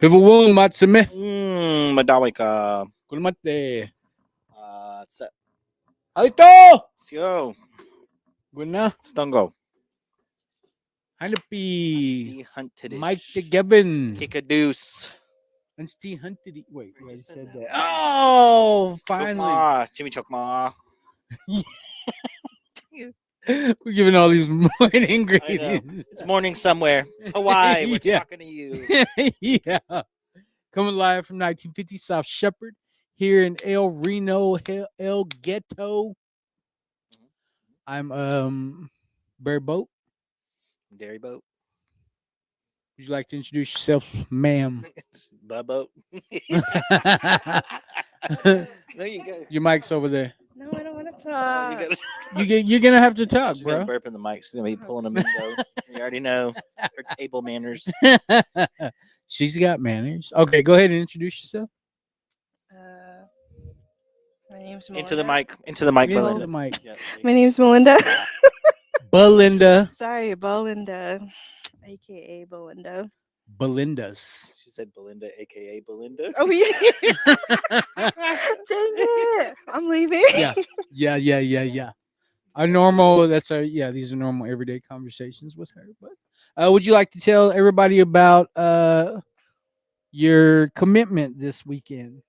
Pivawung Matsume. Madami ka. Kulmate. Set. Halito! Let's go. Guna. Stungo. Hanapi. Steve Hunted. Mike the Gavin. Kick a deuce. And Steve Hunted. Wait, I I just said said that. that. Oh, finally. Chokma. Jimmy Chokma. We're giving all these morning I know. ingredients. It's morning somewhere. Hawaii. We're Yeah. talking to you. Yeah. Coming live from 1950 South Shepherd here in El Reno, El Ghetto. I'm Bear Boat. Dairy boat. Would you like to introduce yourself, ma'am? The boat. No, you go. Your mic's over there. No, I don't want to You talk. gotta- You're gonna have to talk, She's gonna bro. burp in the mic. She's gonna be pulling them in. You already know her table manners. She's got manners. Okay, go ahead and introduce yourself. My name's Melinda. Into the mic. Into the mic, Into Belinda. the mic. Yeah, there you My name's Melinda. Belinda. Sorry, Belinda, aka Belinda. Belinda's. She said Belinda, aka Belinda. Oh yeah. Dang it! I'm leaving. Yeah. Our normal. These are normal everyday conversations with her. But would you like to tell everybody about your commitment this weekend?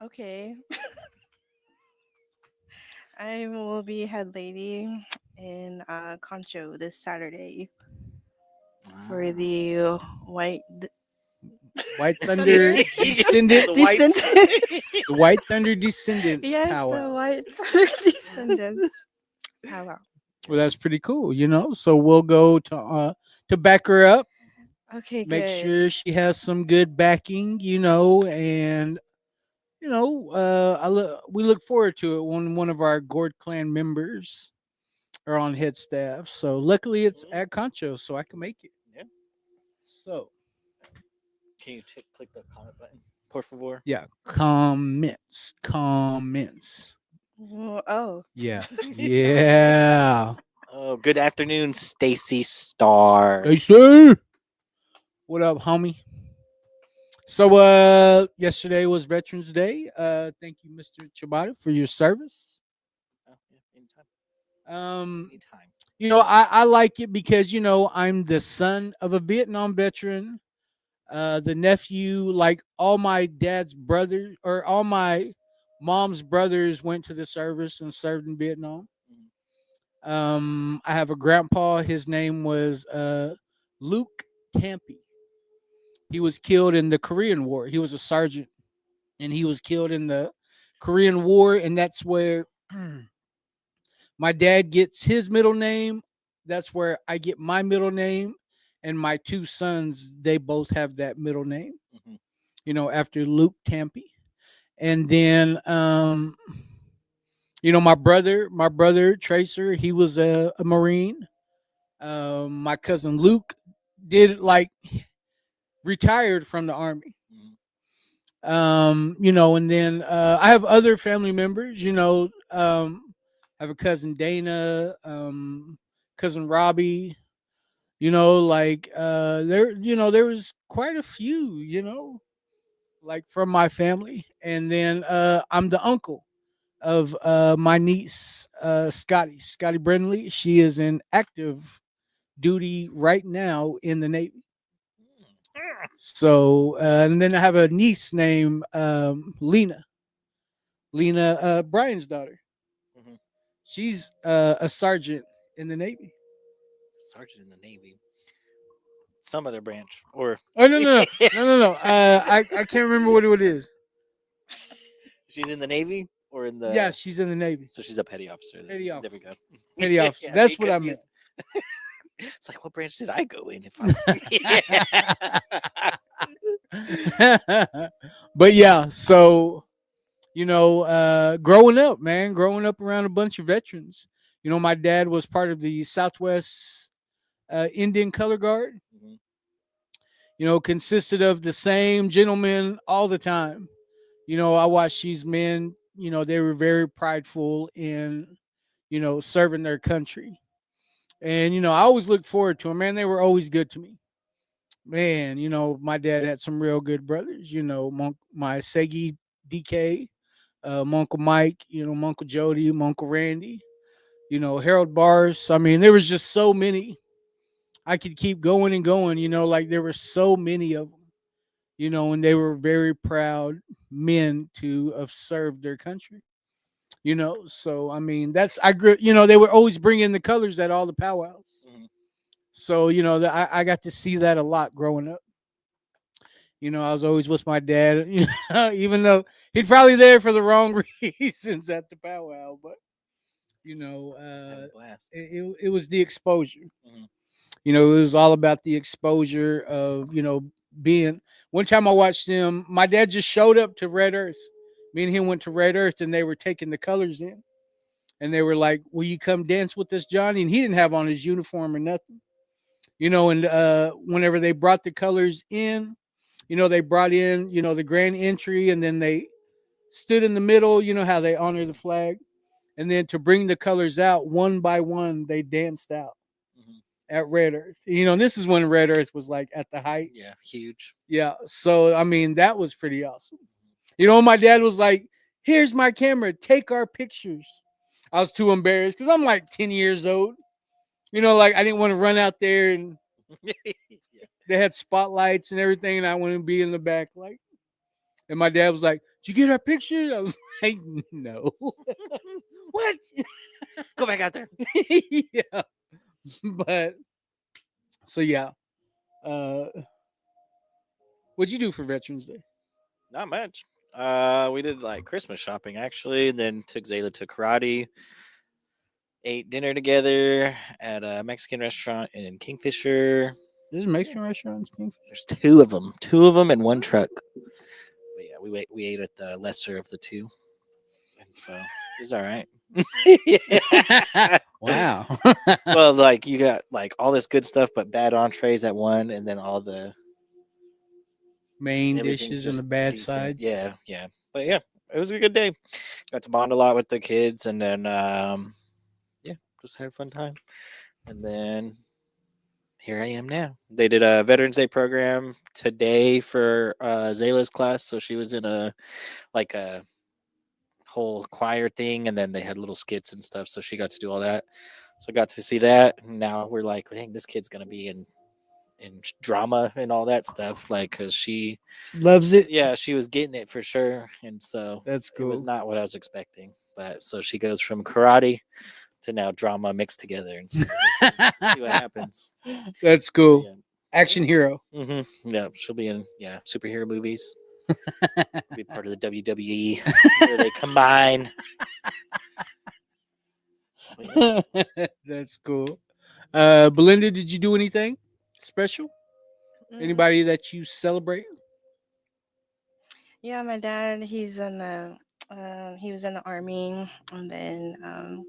Okay. I will be head lady in Concho this Saturday for the White White Thunder Descendant. The white- The White Thunder Descendants Yes, power. the White Thunder Descendants. Powwow. Well, that's pretty cool, So we'll go to back her up, Okay, make good. sure she has some good backing, and we look forward to it when one of our Gord Clan members are on head staff. So luckily it's at Concho, so I can make it. Yeah. So Can you click the comment button, por favor? yeah, comments. Oh. Yeah, yeah. Oh, good afternoon, Stacy Star. Hey, sir. What up, homie? So yesterday was Veterans Day. Thank you, Mr. Chibata, for your service. Oh, yeah, anytime. Anytime. I like it because I'm the son of a Vietnam veteran, the nephew. Like all my dad's brothers or all my mom's brothers went to the service and served in Vietnam. I have a grandpa. His name was Luke Campy. He was killed in the Korean War. He was a sergeant, and he was killed in the Korean War, and that's where my dad gets his middle name. That's where I get my middle name, and my two sons, they both have that middle name. After Luke Campy. And then my brother Tracer, he was a Marine. My cousin Luke did retired from the Army. And then I have other family members. I have a cousin Dana, cousin Robbie. There was quite a few. From my family, and then I'm the uncle of my niece, Scotty Brindley. She is in active duty right now in the Navy. So, and then I have a niece named Lena, Brian's daughter. She's a sergeant in the Navy. Sergeant in the Navy. Some other branch, or no. I can't remember what it is. She's in the Navy, or in the Yeah, she's in the Navy. So she's a petty officer. Petty There officer. we go. Petty officer. Yeah, That's be what I meant. confused. It's like, what branch did I go in? But yeah, so growing up around a bunch of veterans. My dad was part of the Southwest Indian Color Guard. Consisted of the same gentlemen all the time. I watched these men. They were very prideful in serving their country. And I always looked forward to them. Man, they were always good to me. man, my dad had some real good brothers. My Segi DK, my Uncle Mike, my Uncle Jody, my Uncle Randy, Harold Bars. I mean, there was just so many. I could keep going and going, like there were so many of them, and they were very proud men to have served their country. So I mean, I grew, they would always bring in the colors at all the powwows. Mhm. So, I got to see that a lot growing up. I was always with my dad, even though he'd probably there for the wrong reasons at the powwow, but Just having a blast. it was the exposure. Mhm. It was all about the exposure of, being. One time I watched him, my dad just showed up to Red Earth. Me and him went to Red Earth and they were taking the colors in. And they were like, "Will you come dance with us, Johnny?" And he didn't have on his uniform or nothing. And whenever they brought the colors in, they brought in, the grand entry, and then they stood in the middle, how they honor the flag. And then to bring the colors out one by one, they danced out Mhm. at Red Earth. And this is when Red Earth was like at the height. Yeah, huge. Yeah. So, I mean, that was pretty awesome. My dad was like, "Here's my camera. Take our pictures." I was too embarrassed because I'm like 10 years old. Like I didn't want to run out there and Yeah. they had spotlights and everything, and I wanted to be in the back. Like, and my dad was like, "Did you get our picture?" I was like, "No." What? Go back out there. Yeah. But so yeah. Uh what'd you do for Veterans Day? Not much. We did like Christmas shopping actually, and then took Zayla to karate. Ate dinner together at a Mexican restaurant in Kingfisher. There's Mexican restaurants, Kingfish. There's two of them in one truck. But yeah, we ate at the lesser of the two, and so it was all right. Yeah. Wow. Well, like you got like all this good stuff, but bad entrees at one, and then all the Main everything's dishes and the just bad decent. sides. Yeah, yeah. But yeah, it was a good day. Got to bond a lot with the kids, and then yeah, just had a fun time. And then here I am now. They did a Veterans Day program today for Zayla's class, so she was in a like a whole choir thing, and then they had little skits and stuff, so she got to do all that. So I got to see that. And now we're like, dang, this kid's gonna be in drama and all that stuff, like because she Loves it. yeah, she was getting it for sure, and so That's it was cool. not what I was expecting. But so she goes from karate to now drama mixed together, and so we'll see what happens. That's cool. Yeah. Action hero. Yeah, she'll be in superhero movies. Be part of the WWE where they combine. But yeah. That's cool. Belinda, did you do anything special? Anybody that you celebrate? Yeah, my dad. He was in the army, and then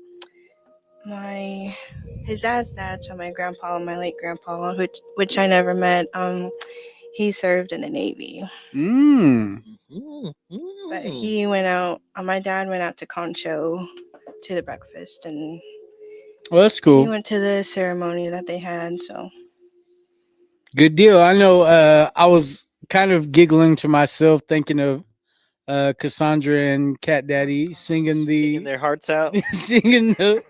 his dad's dad, so my grandpa, my late grandpa, which I never met. He served in the Navy, Mm. but he went out. My dad went out to Concho to the breakfast, and Well, that's he cool. went to the ceremony that they had. So Good deal. I know. I was kind of giggling to myself, thinking of Cassandra and Cat Daddy singing Singing their hearts out. singing the,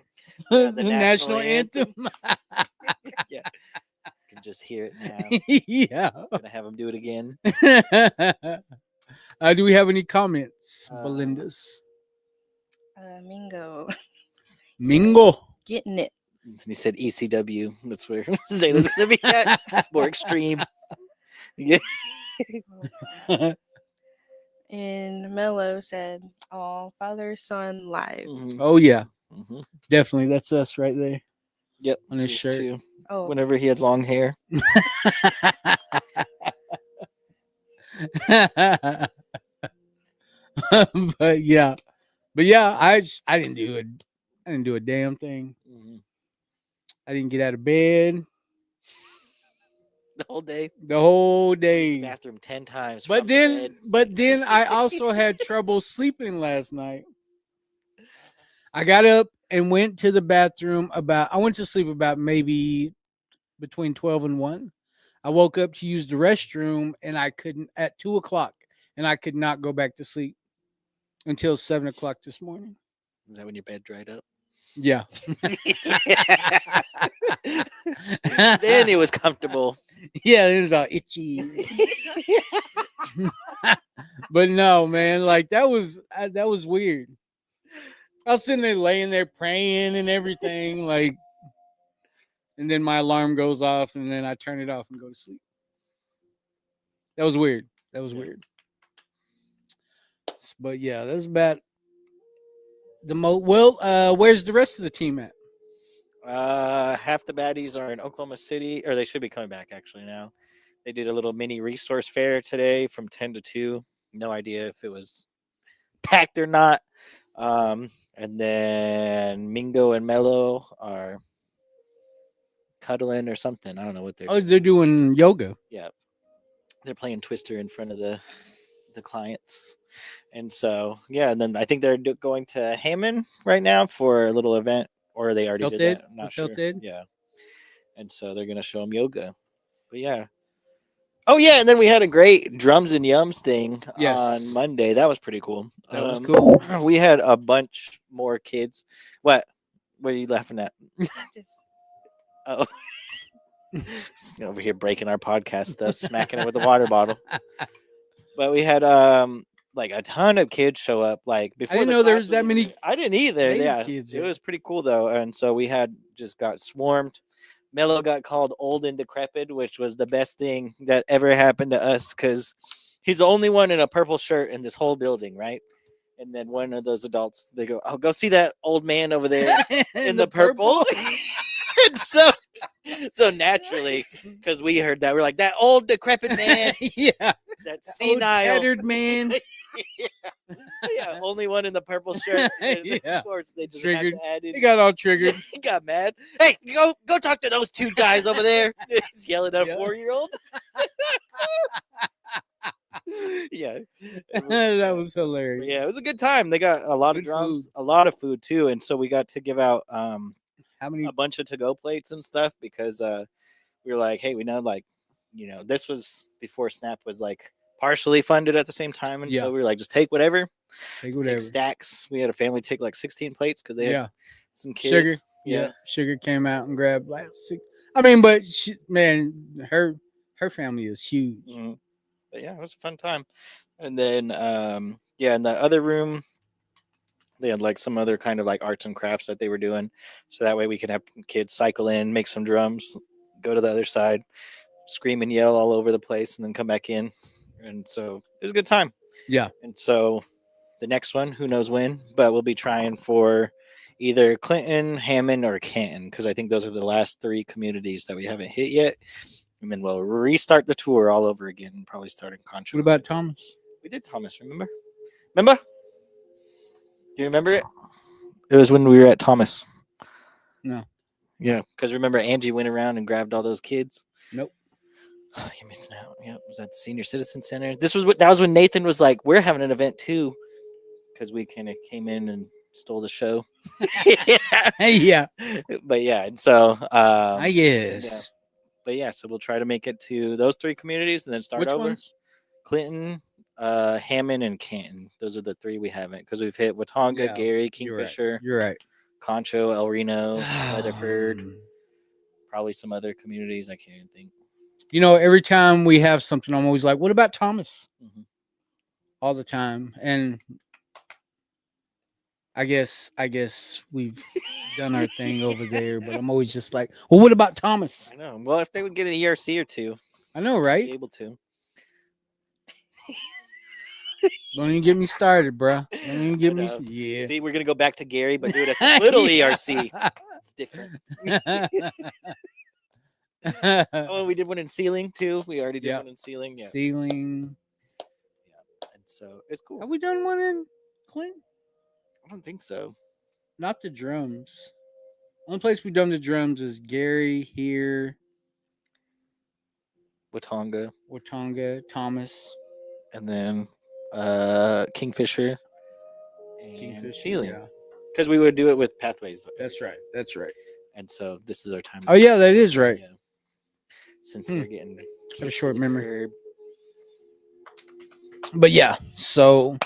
Yeah, the national anthem. Yeah, you can just hear it now. Yeah. Gonna have them do it again. Do we have any comments, Uh, Belinda's? Mingo Mingo. getting it. And he said ECW. That's where Zayla's gonna be at. It's more extreme. Yeah. And Mello said, "Oh, father son live." Mhm, Oh yeah, mhm. definitely. That's us right there Yep. on his used shirt. to Oh, Whenever he had long hair. but yeah, I didn't do it. I didn't do a damn thing. Mhm. I didn't get out of bed The whole day. the whole Used the day. bathroom 10 times. But from the then, bed. but then I also had trouble sleeping last night. I got up and went to the bathroom I went to sleep about maybe between 12 and 1. I woke up to use the restroom and I couldn't at 2 o'clock, and I could not go back to sleep until 7 o'clock this morning. Is that when your bed dried up? Yeah. Then it was comfortable. Yeah, it was all itchy. But no, man, like that was weird. I was sitting there laying there praying and everything, like, and then my alarm goes off, and then I turn it off and go to sleep. That was weird. That was Yeah. weird. But yeah, that's about where's the rest of the team at? Half the baddies are in Oklahoma City, or they should be coming back actually now. They did a little mini resource fair today from 10 to 2. No idea if it was packed or not. And then Mingo and Mello are cuddling or something. I don't know what they're doing. They're doing yoga. Yeah. They're playing Twister in front of the clients. And so, yeah, and then I think they're going to Hammond right now for a little event, or they already did that. I'm not sure. Yeah. And so they're going to show them yoga. But yeah. Oh, yeah, and then we had a great drums and yums thing on Monday. That was pretty cool. That was cool. We had a bunch more kids. What are you laughing at? Just Oh, just over here breaking our podcast stuff, smacking it with a water bottle. But we had like a ton of kids show up. Like before, I didn't know there was that many. I didn't either. Yeah, kids. It was pretty cool though. And so we had just got swarmed. Mello got called old and decrepit, which was the best thing that ever happened to us because he's the only one in a purple shirt in this whole building, right? And then one of those adults, they go, "Oh, go see that old man over there in the purple." And so naturally, because we heard that, we're like, that old decrepit man, Yeah, that senile, tattered man. yeah, only one in the purple shirt. And Yeah. of course, they just Triggered. had to add in. He got all triggered. He got mad. Hey, go talk to those two guys over there. He's yelling at a Yeah. 4-year-old. Yeah, That was hilarious. yeah, it was a good time. They got a lot of Good drums, food. a lot of food too, and so we got to give out How many? a bunch of to-go plates and stuff because we were like, hey, we know, like, this was before Snap was like partially funded at the same time, and Yeah. so we were like, just take whatever, Take whatever. take stacks. We had a family take like 16 plates because they had Yeah. some kids. Sugar. Yeah. Sugar came out and grabbed like 6. I mean, but man, her family is huge. Mhm. But yeah, it was a fun time. And then in the other room they had like some other kind of like arts and crafts that they were doing, so that way we could have kids cycle in, make some drums, go to the other side, scream and yell all over the place, and then come back in. And so it was a good time. Yeah. And so the next one, who knows when, but we'll be trying for either Clinton, Hammond, or Canton, because I think those are the last 3 communities that we haven't hit yet. And then we'll restart the tour all over again and probably start in Concho. What about Thomas? We did Thomas, remember? Do you remember it? It was when we were at Thomas. No. Yeah, because remember Angie went around and grabbed all those kids? Nope. You're missing out. Yeah, was at the Senior Citizen Center. That was when Nathan was like, we're having an event too, because we kind of came in and stole the show. Hey, yeah. But yeah, and so I guess. But yeah, so we'll try to make it to those 3 communities and then start Which over. ones? Clinton, Hammond, and Canton. Those are the 3 we haven't, because we've hit Watonga, Yeah, Gary, You're right. Kingfisher, You're right. Concho, El Reno, Weatherford, probably some other communities I can't even think. Every time we have something, I'm always like, what about Thomas? Mhm. All the time. And I guess we've done our thing over there, but I'm always just like, well, what about Thomas? I know. Well, if they would get an ERC or 2, I know, be right? able to. Don't even get me started, bro. Don't even get me. know. Yeah. See, we're gonna go back to Gary, but do it at the little ERC. It's different. Oh, we did one in Sealing too. We already did Yeah. one in Sealing. Yeah. Ceiling. And so it's cool. Have we done one in Clinton? I don't think so. Not the drums. Only place we've done the drums is Gary here, Watonga, Watonga, Thomas, and then Kingfisher, and Kingfisher. Sealing. Yeah, Because we would do it with Pathways. that's right. That's right. And so this is our time. Oh yeah, that is right. Yeah. since they're getting Have a kicked to short the memory. curb. But yeah, so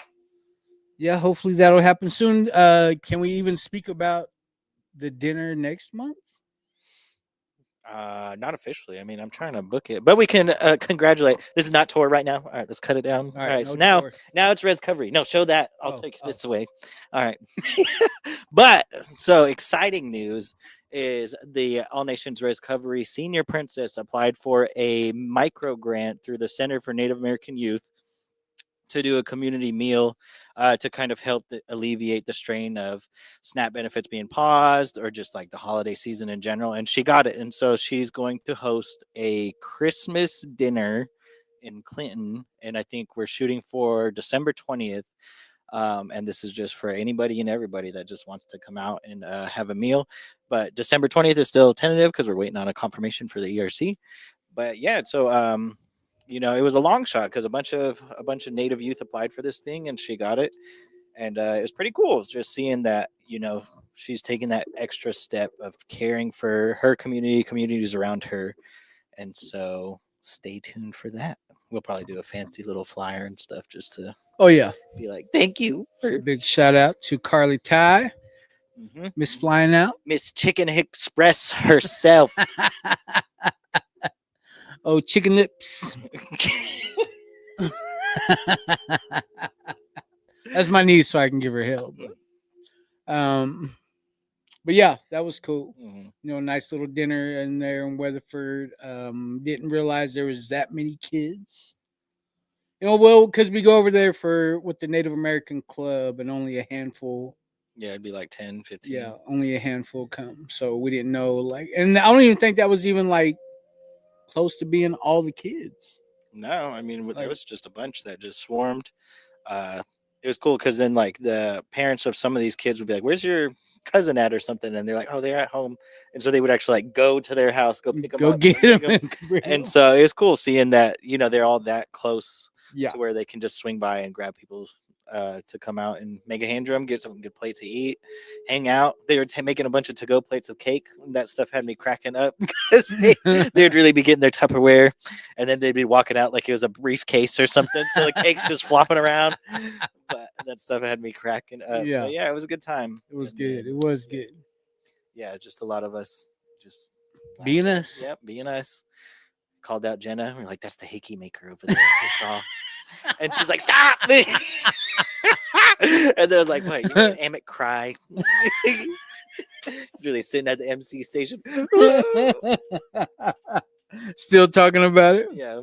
yeah, hopefully that'll happen soon. Can we even speak about the dinner next month? Not officially. I mean, I'm trying to book it, but we can congratulate. This is not tour right now. All right, let's cut it down. All right, so now it's Res Recovery. No, show that. I'll take this away. All right. But so exciting news is the All Nations Res Recovery Senior Princess applied for a micro grant through the Center for Native American Youth to do a community meal to kind of help alleviate the strain of SNAP benefits being paused or just like the holiday season in general. And she got it. And so she's going to host a Christmas dinner in Clinton. And I think we're shooting for December 20th. And this is just for anybody and everybody that just wants to come out and have a meal. But December 20th is still tentative because we're waiting on a confirmation for the ERC. But yeah, so you know, it was a long shot because a bunch of Native youth applied for this thing and she got it, and it was pretty cool just seeing that, you know, she's taking that extra step of caring for her communities around her, and so stay tuned for that. We'll probably do a fancy little flyer and stuff just to be like, thank you. Big shout out to Carly Ty, Miss Flying Out, Miss Chicken Express herself. Oh, chicken lips. That's my niece, so I can give her help. But yeah, that was cool. You know, nice little dinner in there in Weatherford. Didn't realize there was that many kids. You know, well, because we go over there with the Native American Club and only a handful. Yeah, it'd be like 10, 15. Yeah, only a handful come. So we didn't know, like, and I don't even think that was even like close to being all the kids. No, I mean, there was just a bunch that just swarmed. It was cool because then like the parents of some of these kids would be like, where's your cousin at or something? And they're like, oh, they're at home. And so they would actually like go to their house, go pick them up. Get them. And so it was cool seeing that, you know, they're all that close to where they can just swing by and grab people to come out and make a hand drum, get some good plates to eat, hang out. They were making a bunch of to-go plates of cake. That stuff had me cracking up because they would really be getting their Tupperware, and then they'd be walking out like it was a briefcase or something. So the cake's just flopping around. But that stuff had me cracking up. Yeah, but yeah, it was a good time. It was good. It was good. Yeah, just a lot of us just being us. Yep, being us. Called out Jenna. We're like, that's the hickey maker over there. And she's like, stop me. And then I was like, what? You made Emmett cry. It's really sitting at the MC station. Still talking about it? Yeah,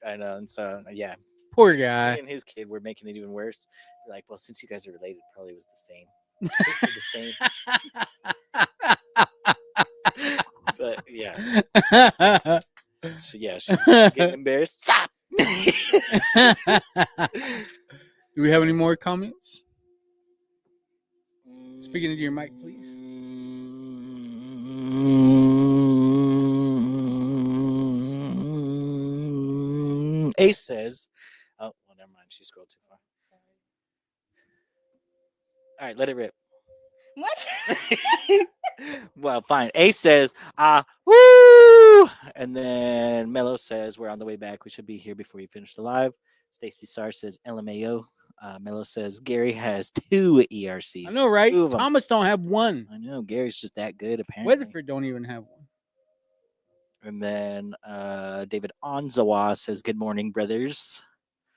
I know. And so, yeah. Poor guy. He and his kid were making it even worse. We're like, well, since you guys are related, probably was the same. Tasted the same. But yeah. So yeah, she's getting embarrassed. Stop. Do we have any more comments? Speaking into your mic, please. Ace says, oh, well, never mind. She scrolled too far. All right, let it rip. What? Well, fine. Ace says, woo! And then Mello says, we're on the way back. We should be here before you finish the live. Stacy Sar says, LMAO. Mello says, Gary has 2 ERCs. I know, right? Thomas don't have 1. I know. Gary's just that good, apparently. Weatherford don't even have 1. And then David Onzawa says, good morning, brothers.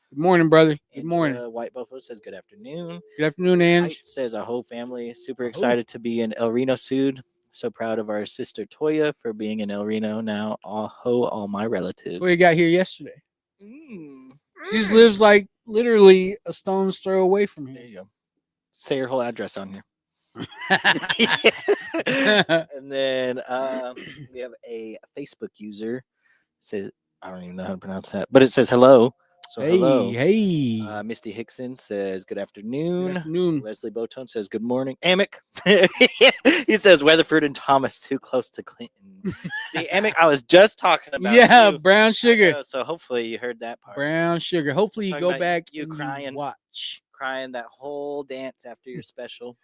Good morning, brother. Good morning. White Buffalo says, good afternoon. Good afternoon, Ange. Says, a whole family super excited to be in El Reno soon. So proud of our sister Toya for being in El Reno now. All my relatives. We got here yesterday. She just lives like literally a stone's throw away from here. There you go. Say your whole address on here. And then we have a Facebook user. Says, I don't even know how to pronounce that, but it says hello. So hello. Hey. Misty Hickson says good afternoon. Good afternoon. Leslie Botone says good morning. Amick. He says Weatherford and Thomas too close to Clinton. See, Amick, I was just talking about you. Brown sugar. So hopefully you heard that part. Brown sugar. Hopefully you go back you and crying, watch. Crying that whole dance after your special.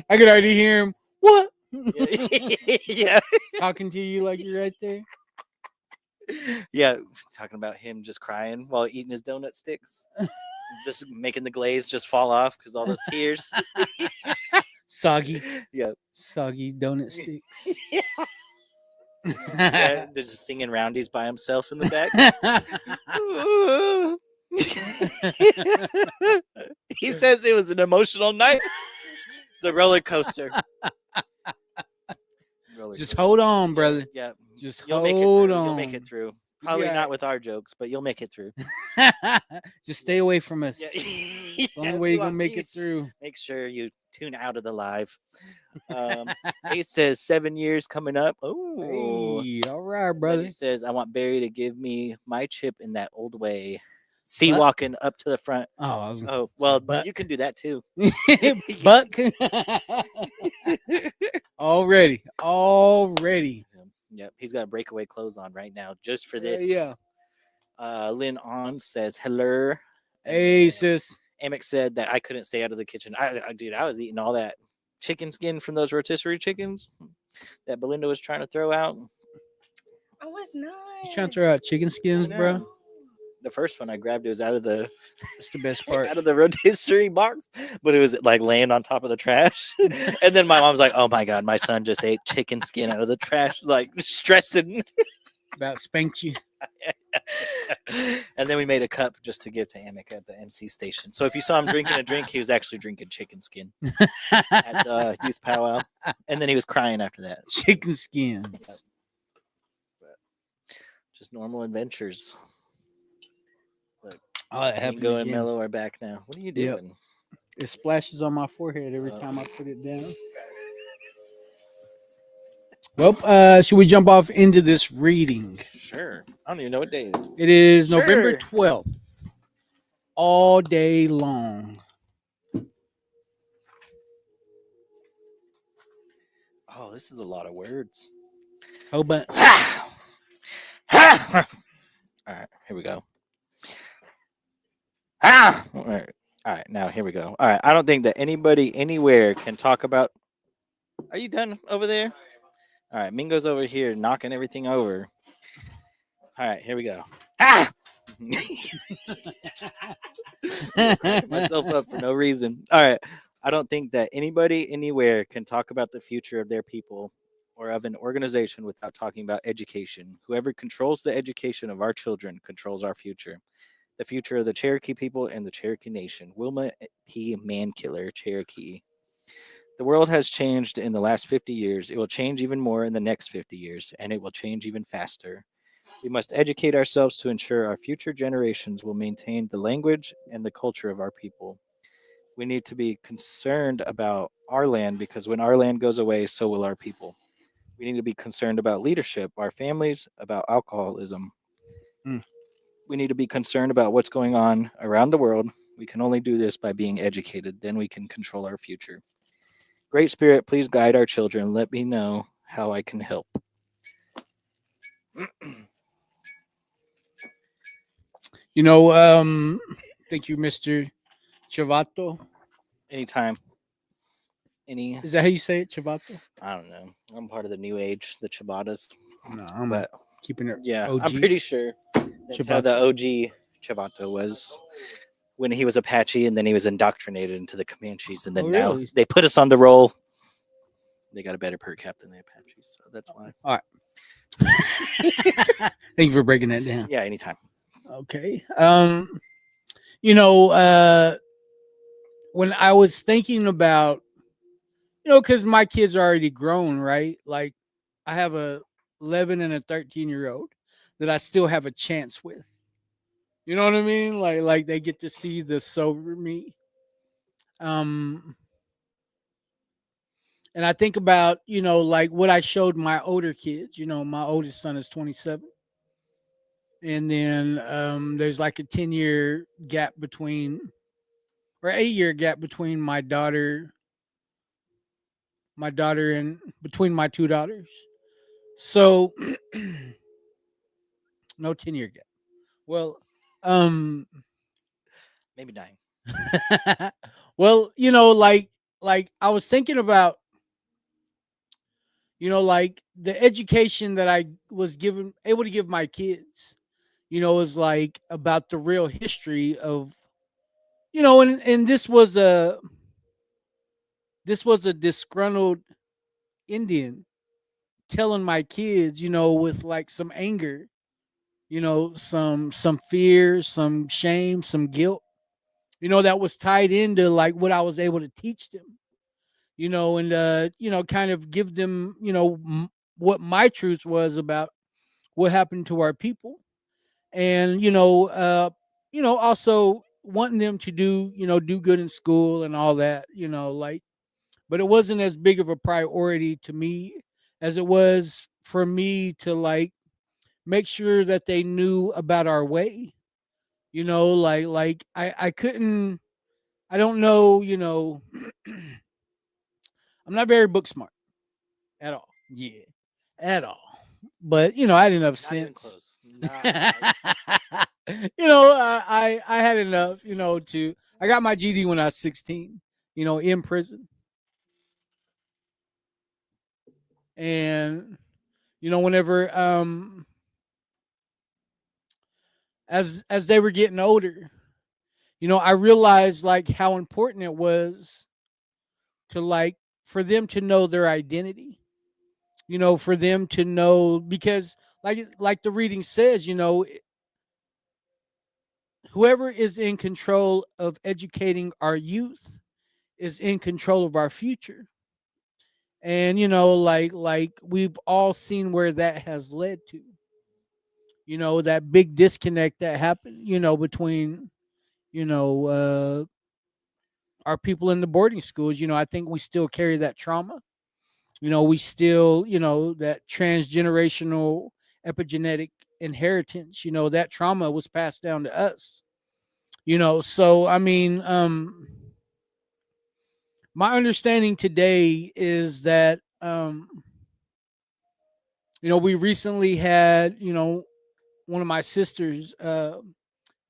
I could already hear him. What? Yeah. talking to you like you're right there. Yeah. Talking about him just crying while eating his donut sticks. Just making the glaze just fall off because all those tears. Soggy, Yeah. soggy donut sticks. Yeah. They're just singing roundies by himself in the back. He says it was an emotional night. It's a roller coaster. Just hold on, Yeah, brother. Yeah, Just you'll make it hold through. on. You'll make it through. Probably Yeah. not with our jokes, but you'll make it through. Just stay away from us. Yeah. The only Yeah, way if you're you gonna want make peace, it through. Make sure you tune out of the live. Ace says 7 years coming up. Oh, Hey, all right, He brother. says I want Barry to give me my chip in that old way. See Buck? walking up to the front. Oh, I was Oh well, Buck. you can do that too. Buck. Already. Yep, he's got breakaway clothes on right now just for Yeah, this. yeah. Lynn On says hello. And Hey, then sis. Amick said that I couldn't stay out of the kitchen. Dude, I was eating all that chicken skin from those rotisserie chickens that Belinda was trying to throw out. I was not. You trying to throw out chicken skins, bro? know. The first one I grabbed, it was out of the That's the best part. out of the rotisserie box, but it was like laying on top of the trash. And then my mom's like, "Oh my god, my son just ate chicken skin out of the trash," like stressing. About spanked you. And then we made a cup just to give to Amick at the MC station. So if you saw him drinking a drink, he was actually drinking chicken skin at the youth powwow, and then he was crying after that. Chicken skins. Just normal adventures. Oh, that happened Mingo and again. Mello are back now. What are you Yep. doing? It splashes on my forehead every Oh. time I put it down. Well, should we jump off into this reading? Sure. I don't even know what day it is. It is November Sure. 12th. All day long. Oh, this is a lot of words. Oh, but All right, here we go. All right, now here we go. All right, I don't think that anybody anywhere can talk about. Are you done over there? All right, Mingo's over here knocking everything over. All right, here we go. Cracking myself up for no reason. All right, I don't think that anybody anywhere can talk about the future of their people or of an organization without talking about education. Whoever controls the education of our children controls our future. The future of the Cherokee people and the Cherokee Nation. Wilma P. Mankiller, Cherokee. The world has changed in the last 50 years. It will change even more in the next 50 years, and it will change even faster. We must educate ourselves to ensure our future generations will maintain the language and the culture of our people. We need to be concerned about our land because when our land goes away, so will our people. We need to be concerned about leadership, our families, about alcoholism. Mm. We need to be concerned about what's going on around the world. We can only do this by being educated. Then we can control our future. Great Spirit, please guide our children. Let me know how I can help. you know, thank you, Mr. Chavato. Anytime. Any, Is that how you say it, Chavato? I don't know. I'm part of the new age, the Chibatas. No, I'm But keeping it. yeah, OG. I'm pretty sure that's how the OG Chavato was when he was Apache and then he was indoctrinated into the Comanches. And then Oh, now really? they put us on the roll. They got a better per cap than the Apaches. So that's why. Thank you for breaking that down. Yeah, anytime. Okay. You know, when I was thinking about, you know, because my kids are already grown, right? Like I have a 11 and a 13-year-old that I still have a chance with. You know what I mean? Like they get to see the sober me. And I think about, you know, like what I showed my older kids. You know, my oldest son is 27. And then there's like a 10-year gap between, or 8-year gap between my daughter and between my two daughters. So no 10-year gap. Well, Maybe 9. well, you know, like I was thinking about Like the education that I was given able to give my kids, is like about the real history of, and this was a disgruntled Indian telling my kids, with like some anger, some fear, some shame, some guilt, that was tied into like what I was able to teach them, and kind of give them, what my truth was about what happened to our people, and also wanting them to do good in school and all that, like, but it wasn't as big of a priority to me as it was for me to like make sure that they knew about our way, like I couldn't, I don't know, I'm not very book smart at all. Yeah, at all. But I had enough Not even sense. close. Not I had enough, to I got my GD when I was 16, in prison. And whenever as they were getting older, I realized like how important it was to like for them to know their identity, for them to know, because like the reading says, whoever is in control of educating our youth is in control of our future. And like we've all seen where that has led to, that big disconnect that happened, between, you know uh our people in the boarding schools. I think we still carry that trauma. We still, that transgenerational epigenetic inheritance, that trauma was passed down to us. So I mean, my understanding today is that, we recently had, one of my sisters,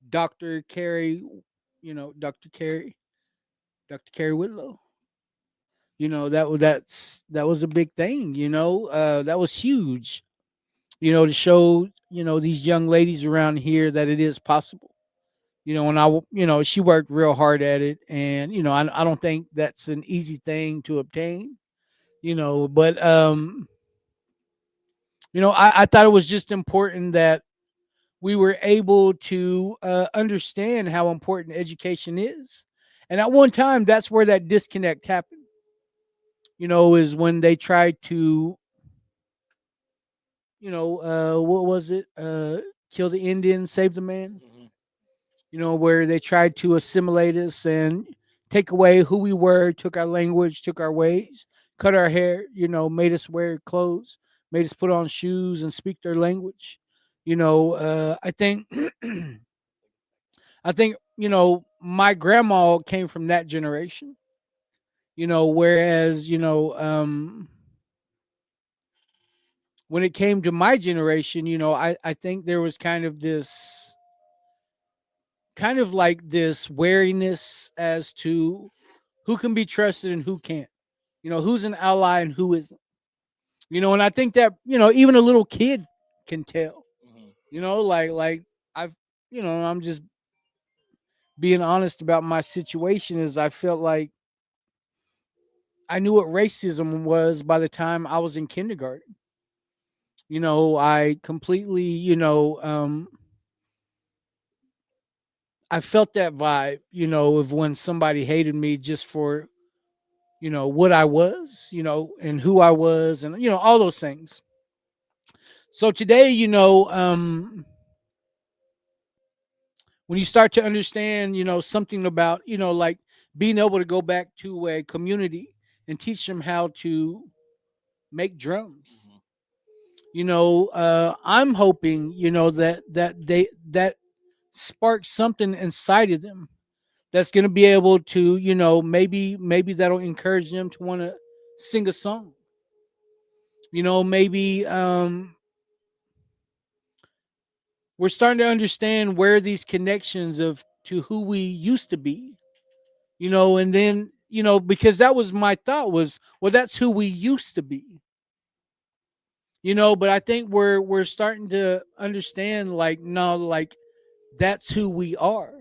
Dr. Carrie, Dr. Carrie, Dr. Carrie Whitlow. That was a big thing. That was huge. To show, these young ladies around here that it is possible. And she worked real hard at it, and I don't think that's an easy thing to obtain. But I thought it was just important that we were able to understand how important education is. And at one time, that's where that disconnect happened. Is when they tried to, what was it? Kill the Indian, save the man. Mhm. Where they tried to assimilate us and take away who we were, took our language, took our ways, cut our hair, made us wear clothes, made us put on shoes and speak their language. I think, my grandma came from that generation. Whereas, when it came to my generation, I think there was kind of like this wariness as to who can be trusted and who can't. Who's an ally and who isn't. And I think that, even a little kid can tell. Mhm. Like I've, I'm just being honest about my situation, is I felt like I knew what racism was by the time I was in kindergarten. I completely, I felt that vibe, of when somebody hated me just for, what I was, and who I was, and, all those things. So today, when you start to understand, something about, like being able to go back to a community and teach them how to make drums, Mhm. I'm hoping, that sparks something inside of them that's going to be able to, maybe that'll encourage them to want to sing a song. Maybe we're starting to understand where these connections of to who we used to be, and then, because that was my thought was, well, that's who we used to be. But I think we're starting to understand, like, no, like, that's who we are.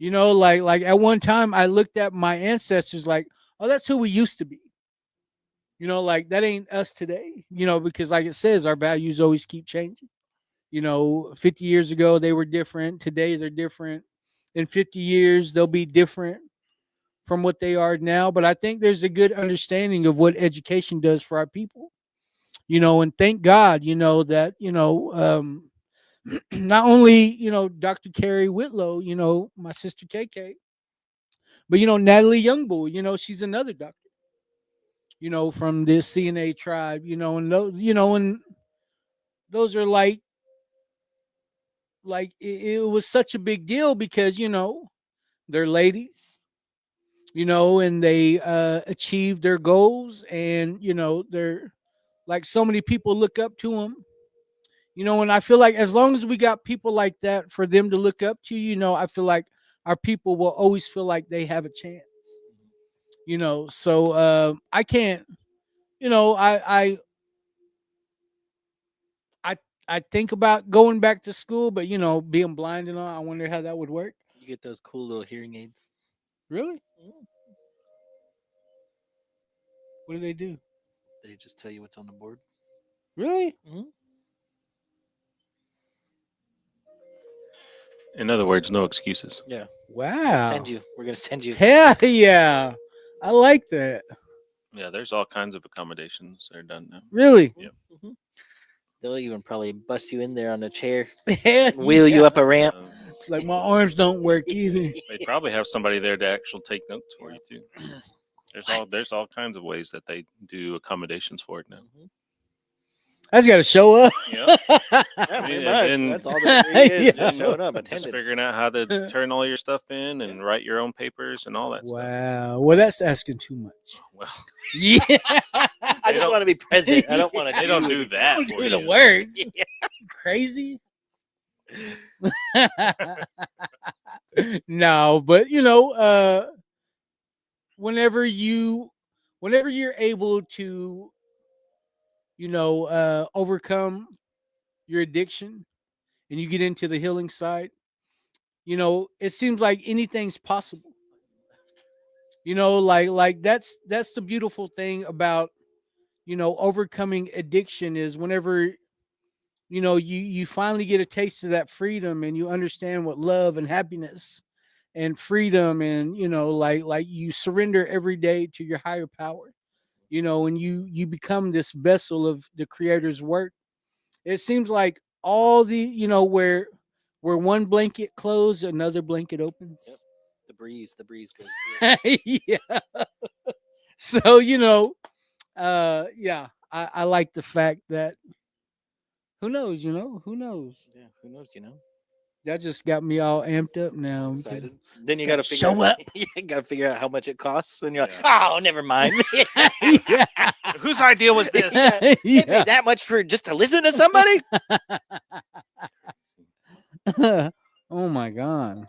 Like at one time I looked at my ancestors like, oh, that's who we used to be. Like that ain't us today. Because like it says, our values always keep changing. 50 years ago they were different. Today they're different. In 50 years they'll be different from what they are now. But I think there's a good understanding of what education does for our people. And thank God, that, not only, Dr. Carrie Whitlow, my sister KK, but Natalie Youngbull, she's another doctor, from the CNA tribe, and those are like it was such a big deal because they're ladies, and they achieved their goals, and they're like, so many people look up to them. And I feel like as long as we got people like that for them to look up to, I feel like our people will always feel like they have a chance. So I can't, I I think about going back to school, but being blind and all, I wonder how that would work. You get those cool little hearing aids. Really? What do they do? They just tell you what's on the board. Really? In other words, no excuses. Yeah. Wow. We're gonna send you. Hell yeah. I like that. Yeah, there's all kinds of accommodations that are done now. Really? Yep. Mhm. They'll even probably bust you in there on a chair, Hell wheel you yeah. up a ramp. Like my arms don't work either. They probably have somebody there to actually take notes for you too. There's What? there's all kinds of ways that they do accommodations for it now. I just got to show up. Yep. Yeah, pretty much. and- That's all that really is. Yeah. Just showing up, Just attendance. figuring out how to turn all your stuff in and write your own papers and all that stuff. Wow. Well, that's asking too much. Well, Yeah. I just want to be present. I don't want to. they don't do that. Don't for do the you. work. Yeah. Crazy. No, but whenever you're able to overcome your addiction and you get into the healing side, it seems like anything's possible. Like that's the beautiful thing about overcoming addiction, is whenever you finally get a taste of that freedom, and you understand what love and happiness and freedom, and like you surrender every day to your higher power, and you become this vessel of the Creator's work. It seems like all the where one blanket closed, another blanket opens. Yep. The breeze goes through. Yeah. So yeah, I like the fact that who knows, who knows. Yeah, who knows? That just got me all amped up now. because- Excited. Then you gotta got to figure show out, up. You got to figure out how much it costs, and you're like, Yeah. oh, never mind. Yeah. Whose idea was this? Yeah. They paid Yeah. that much for just to listen to somebody? Oh my god.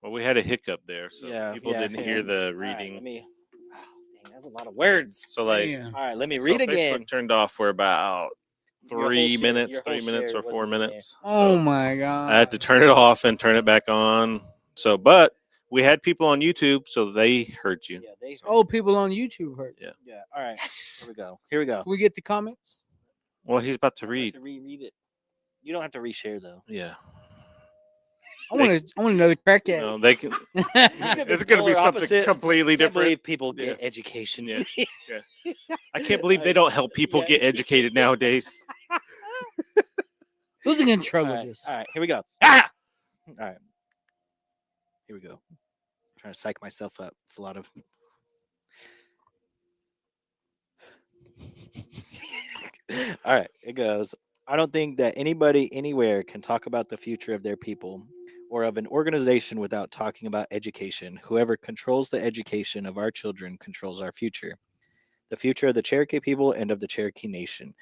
Well, we had a hiccup there, so Yeah, people yeah, didn't yeah. hear the All right, reading. dang, that's a lot of words. So like, Damn. All right, let me so read Facebook again. turned off for about Your whole 3 share- minutes, your whole 3 minutes share or 4 wasn't in there. minutes. Oh So my god. I had to turn it off and turn it back on. So, but we had people on YouTube, so they heard you. Yeah, they. Oh, people on YouTube heard. Yeah. Yeah. All right. Yes. Here we go. Can we get the comments? Well, he's about to I'm about read. to reread it. You don't have to reshare though. Yeah. I want another crack at No, it. they can. It's going to be polar something opposite. completely Can't different. believe people Yeah. get education. Yeah. I can't believe they don't help people Yeah. get educated nowadays. Who's in All control of right, this? all right, here we go. Ah! All right. Here we go. trying to psych myself up. It's a lot of. All right, it goes. I don't think that anybody anywhere can talk about the future of their people or of an organization without talking about education. Whoever controls the education of our children controls our future. The future of the Cherokee people and of the Cherokee Nation.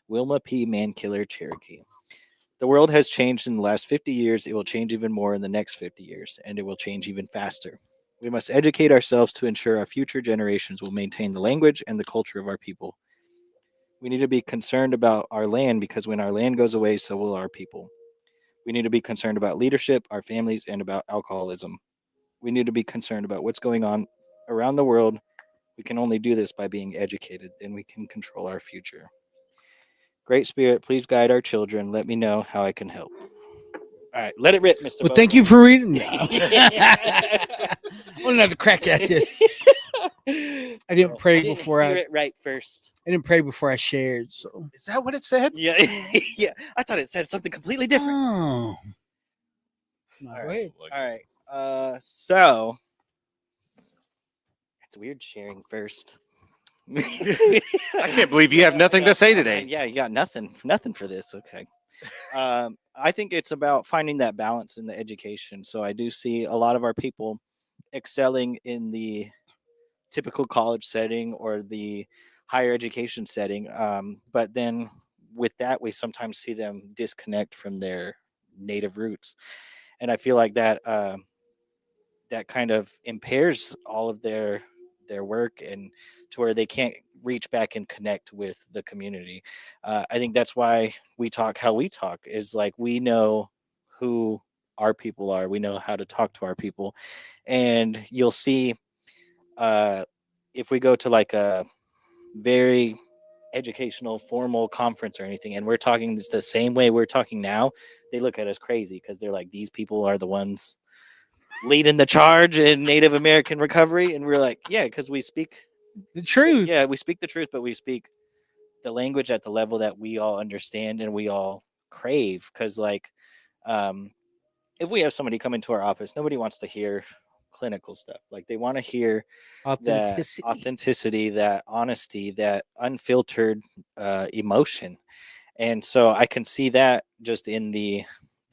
Wilma P. Mankiller, Cherokee. The world has changed in the last 50 years. It will change even more in the next 50 years, and it will change even faster. We must educate ourselves to ensure our future generations will maintain the language and the culture of our people. We need to be concerned about our land because when our land goes away, so will our people. We need to be concerned about leadership, our families, and about alcoholism. We need to be concerned about what's going on around the world. We can only do this by being educated, then we can control our future. Great Spirit, please guide our children. Let me know how I can help. All right, let it rip, Mr. Well, thank you for reading. I'm gonna have to crack at this. I didn't pray before hear I it right first. didn't pray before I shared. So Is that what it said? Yeah, yeah. I thought it said something completely different. oh, no, All go right. ahead. All right. So it's weird sharing first. I can't believe you have nothing to say today. Yeah, you got nothing for this. Okay. I think it's about finding that balance in the education. So I do see a lot of our people excelling in the typical college setting or the higher education setting. But then with that, we sometimes see them disconnect from their native roots, and I feel like that that kind of impairs all of their work and to where they can't reach back and connect with the community. I think that's why we talk how we talk is like we know who our people are. We know how to talk to our people, and you'll see uh, if we go to like a very educational formal conference or anything and we're talking this the same way we're talking now, they look at us crazy because they're like, these people are the ones leading the charge in Native American recovery. And we're like, yeah, because we speak The truth. yeah, we speak the truth, but we speak the language at the level that we all understand and we all crave. Because like um if we have somebody come into our office, nobody wants to hear clinical stuff. Like they want to hear that Authenticity. authenticity, that honesty, that unfiltered emotion. And so I can see that just in the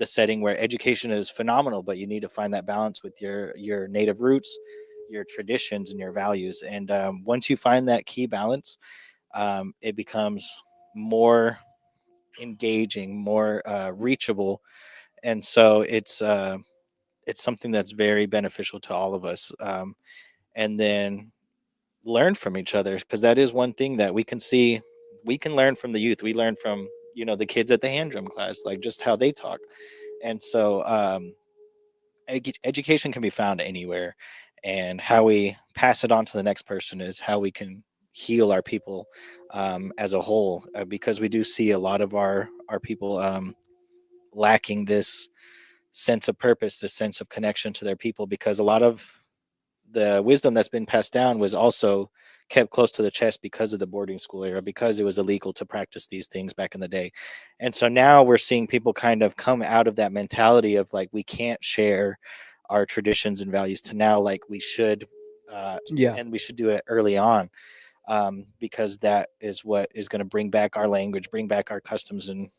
setting where education is phenomenal, but you need to find that balance with your native roots, your traditions, and your values. And once you find that key balance, it becomes more engaging, more reachable, and so it's something that's very beneficial to all of us. And then learn from each other because that is one thing that we can see. We can learn from the youth. We learn from the kids at the hand drum class, like just how they talk. And so education can be found anywhere, and how we pass it on to the next person is how we can heal our people as a whole, because we do see a lot of our people lacking this sense of purpose, this sense of connection to their people, because a lot of the wisdom that's been passed down was also kept close to the chest because of the boarding school era, because it was illegal to practice these things back in the day. And so now we're seeing people kind of come out of that mentality of like, we can't share our traditions and values, to now like we should, Yeah. and we should do it early on, because that is what is going to bring back our language, bring back our customs and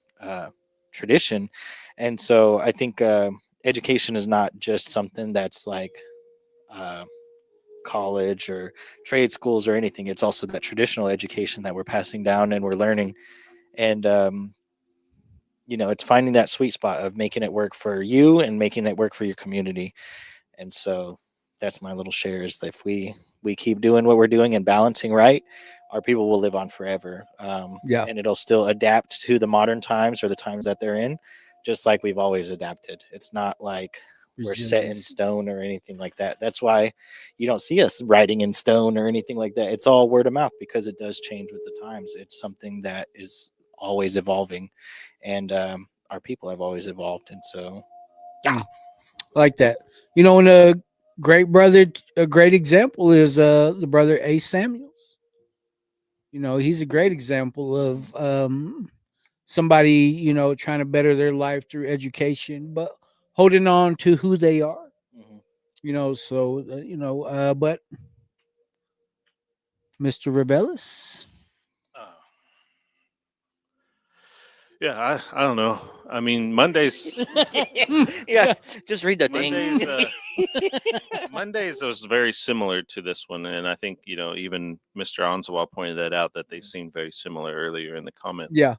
tradition. And so I think education is not just something that's like uh, college or trade schools or anything. It's also that traditional education that we're passing down and we're learning. And, it's finding that sweet spot of making it work for you and making it work for your community. And so that's my little share is that if we keep doing what we're doing and balancing right, our people will live on forever. Yeah. And it'll still adapt to the modern times or the times that they're in, just like we've always adapted. It's not like we're set in Resilience. stone or anything like that. That's why you don't see us writing in stone or anything like that. It's all word of mouth because it does change with the times. It's something that is always evolving, and our people have always evolved. And so, I like that. And a great example is the brother A. Samuels. He's a great example of somebody, trying to better their life through education, but holding on to who they are. But Mr. Rebellis. Yeah, I don't know. I mean, Mondays yeah, just read the thing. Mondays was very similar to this one, and I think even Mr. Anzawa pointed that out, that they seemed very similar earlier in the comment. Yeah.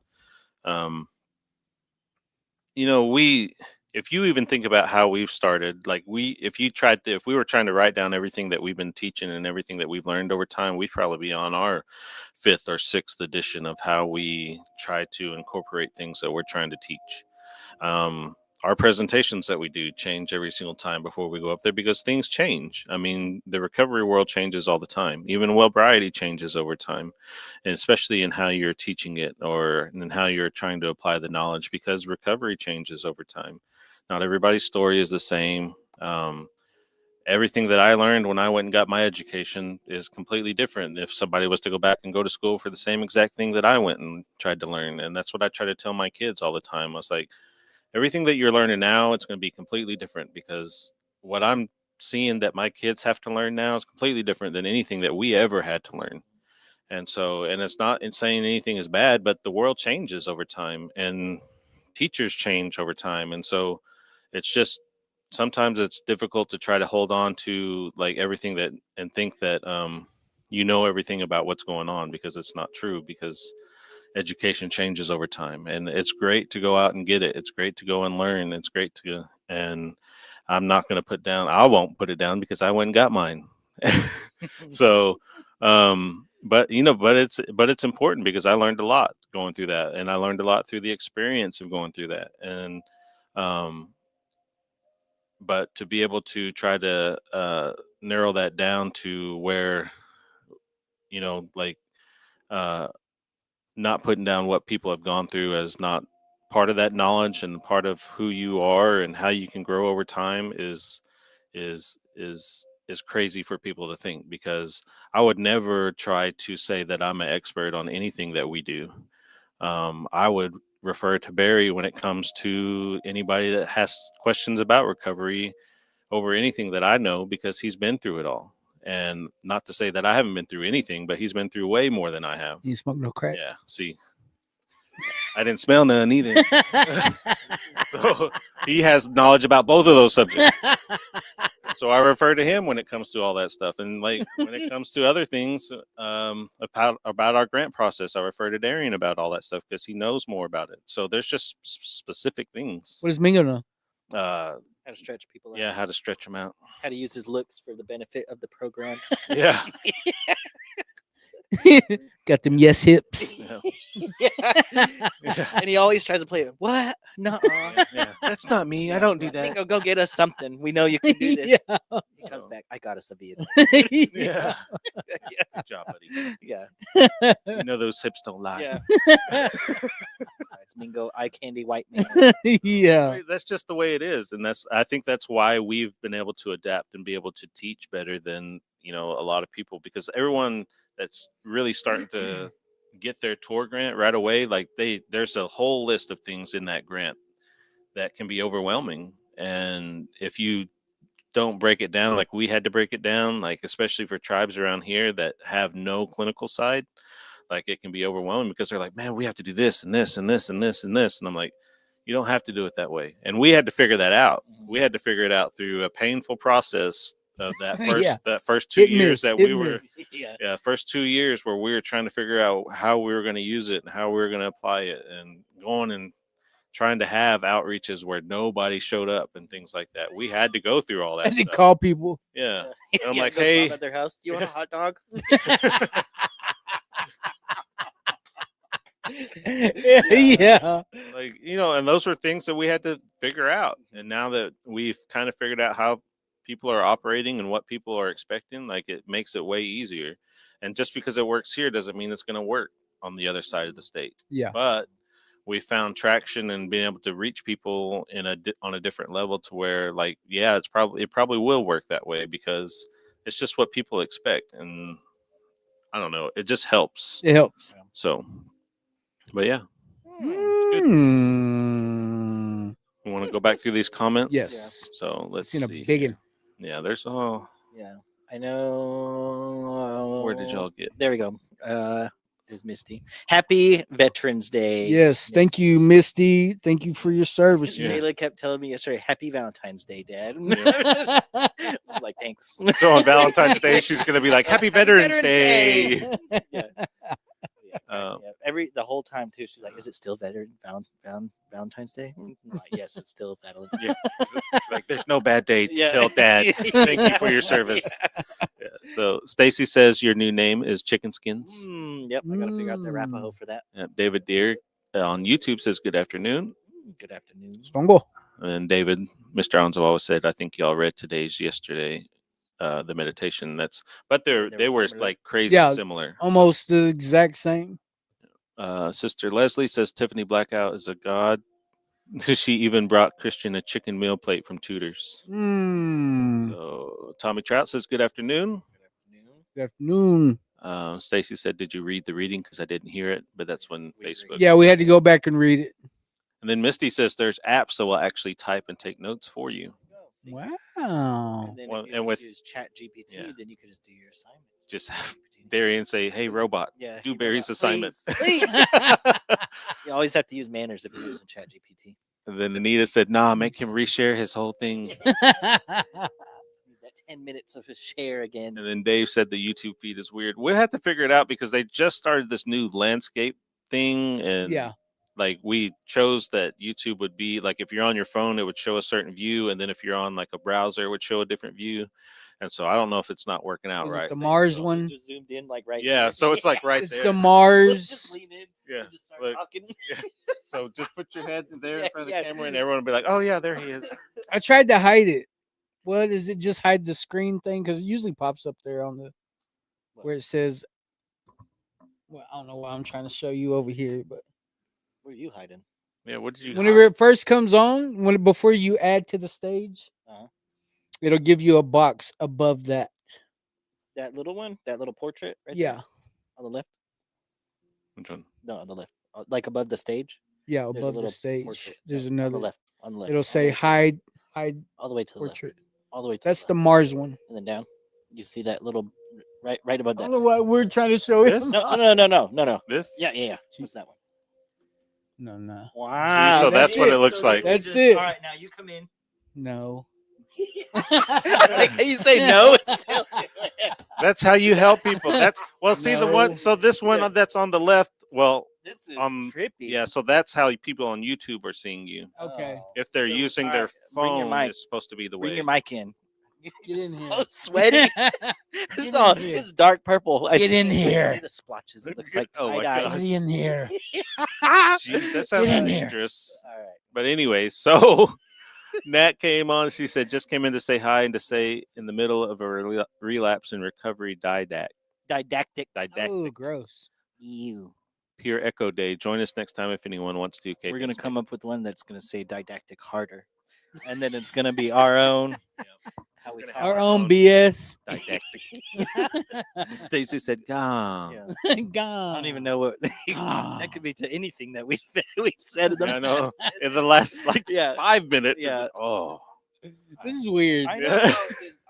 We if you even think about how we've started, like if we were trying to write down everything that we've been teaching and everything that we've learned over time, we'd probably be on our 5th or 6th edition of how we try to incorporate things that we're trying to teach. Our presentations that we do change every single time before we go up there because things change. I mean, the recovery world changes all the time. Even wellbriety changes over time, and especially in how you're teaching it or in how you're trying to apply the knowledge, because recovery changes over time. Not everybody's story is the same. Everything that I learned when I went and got my education is completely different if somebody was to go back and go to school for the same exact thing that I went and tried to learn. And that's what I try to tell my kids all the time. I was like, everything that you're learning now, it's going to be completely different, because what I'm seeing that my kids have to learn now is completely different than anything that we ever had to learn. And so, and it's not in saying anything is bad, but the world changes over time and teachers change over time. And so it's just, sometimes it's difficult to try to hold on to like everything that, and think that, you know, everything about what's going on, because it's not true, because education changes over time, and it's great to go out and get it. It's great to go and learn. It's great to, and I won't put it down because I went and got mine. So, but it's important because I learned a lot going through that, and I learned a lot through the experience of going through that. And, but to be able to try to, narrow that down to where, like, not putting down what people have gone through as not part of that knowledge and part of who you are and how you can grow over time is crazy for people to think, because I would never try to say that I'm an expert on anything that we do. I would refer to Barry when it comes to anybody that has questions about recovery over anything that I know, because he's been through it all. And not to say that I haven't been through anything, but he's been through way more than I have. You smoke no crack? Yeah. See, I didn't smell none either. So he has knowledge about both of those subjects. So I refer to him when it comes to all that stuff. And like when it comes to other things, about our grant process, I refer to Darian about all that stuff because he knows more about it. So there's just specific things. What does Mingo know? How to stretch people out. Yeah, how to stretch them out. How to use his looks for the benefit of the program. Yeah. Got them yes hips. Yeah. Yeah. And he always tries to play it. What? No. Yeah. That's not me. I don't do that. Mingo, go get us something. We know you can do this. Yeah. He comes back. I got us a vehicle. Yeah. Good job, buddy. Yeah. You know those hips don't lie. Yeah. It's Mingo, eye candy, white man. Yeah. Right, that's just the way it is, and I think that's why we've been able to adapt and be able to teach better than a lot of people, because everyone that's really starting to get their tour grant right away, like there's a whole list of things in that grant that can be overwhelming, and if you don't break it down like we had to break it down, like especially for tribes around here that have no clinical side, like it can be overwhelming because they're like, man, we have to do this and this and this and this and this. And I'm like, you don't have to do it that way. And we had to figure that out. We had to figure it out through a painful process of that first 2 years that we were, first 2 years where we were trying to figure out how we were going to use it and how we were going to apply it, and going and trying to have outreaches where nobody showed up and things like that. We had to go through all that. And to call people. Yeah. And I'm Yeah, like, go hey, stop at their house. Do you want a hot dog? Yeah. like, and those were things that we had to figure out. And now that we've kind of figured out how people are operating and what people are expecting, like it makes it way easier. And just because it works here doesn't mean it's going to work on the other side of the state. Yeah. But we found traction and being able to reach people on a different level to where, like, yeah, it probably will work that way because it's just what people expect. And I don't know, it just helps. It helps. So, but yeah, Mm. we want to go back through these comments. Yes. So let's Seen a see. big one. Yeah, there's Yeah, I know. where did y'all get? There we go. It was Misty. Happy Veterans Day. Yes. Thank you, Misty. Thank you for your service. Yeah. Taylor kept telling me yesterday, Happy Valentine's Day, Dad. Yeah. I was like, thanks. So on Valentine's Day, she's gonna be like, "Happy Veterans Day." Yeah. Um, Yeah. The whole time too, she's like, "Is it still Valentine's Valentine's Day? Yes, it's still Valentine's Day. Yeah. Like there's no bad day to Yeah. tell Dad. Thank you for your service. Yeah. Yeah. So Stacy says your new name is Chicken Skins. Yep, I gotta figure out the Arapaho for that. David Deer on YouTube says good afternoon. Good afternoon. Stongo. And David, Mr. Alonso always said, I think y'all read today's yesterday, the meditation. But they were similar. like crazy Yeah, similar. Almost the exact same. Sister Leslie says Tiffany Blackout is a god. She even brought Christian a chicken meal plate from Tudor's. So Tommy Trout says good afternoon. Good afternoon. Stacy said, did you read the reading? Because I didn't hear it, but that's when Facebook. Yeah, we had to go back and read it. And then Misty says there's apps that will actually type and take notes for you. Wow. And then Well, if you and just with- use Chat GPT, yeah. then you can just do your assignments. Just have Darian say, hey, robot, Yeah, do hey, Barry's robot, assignment. please. You always have to use manners if you're using Chat GPT. And then Anita said, nah, make him reshare his whole thing. That 10 minutes of his share again. And then Dave said the YouTube feed is weird. We'll have to figure it out because they just started this new landscape thing. And Yeah. like we chose that YouTube would be like if you're on your phone, it would show a certain view. And then if you're on like a browser, it would show a different view. And so I don't know if it's not working out Was it right. the Mars So one? just zoomed in like right Yeah, here. so it's like right It's there. the Let's Mars. just lean in. Yeah, And just start like- talking. So just put your head there in Yeah, front of the yeah. camera and everyone will be like, oh, yeah, there he is. I tried to hide it. What is it? Just hide the screen thing because it usually pops up there on the where it says. Well, I don't know why I'm trying to show you over here, but Where are you hiding? Yeah, what did you whenever it first comes on, before you add to the stage, Uh-huh. it'll give you a box above that. That little one? That little portrait right Yeah, there? On the left? Which one? No, on the left. Like above the stage? yeah, There's a above the little stage. portrait. There's Yeah, On another. the left. On the left. It'll all the say way to the- hide all the way to the left. portrait. All the way to That's the the left. Mars one. And then down. You see that little right above I that. don't know what we're trying to show him. This? No. This? Yeah. What's that one? No. Wow. so that's what it it. looks like. That's it. All right, now you come in. No. You say no. It's still That's how you help people. That's see the No. one. So this one that's on the left. Well, This is trippy. trippy. Yeah. So that's how people on YouTube are seeing you. Okay. Oh. If they're So, using all their right, bring your phone, mic. it's supposed to be the Bring way. your mic in. Get in so here. sweaty. This is all. in here. It's dark purple. Get in I see here. the splotches. It looks like Oh my tie-dye. gosh. Get in here. Jeez, that sounds in here. dangerous. All right. But anyway, so Nat came on. She said just came in to say hi and to say in the middle of a relapse and recovery Didactic. didactic Oh, gross. You. Pure Echo Day. Join us next time if anyone wants to. We're gonna come up with one that's gonna say didactic harder, and then it's gonna be our own. How we We're gonna talk. have Our our own own BS. didactic. Stacy said, "Gone." Yeah. Gone. I don't even know what Ah. that could be to anything that we've said in the I know. In the last Yeah. 5 minutes. it Yeah. was- Oh. This is weird. I know. Yeah.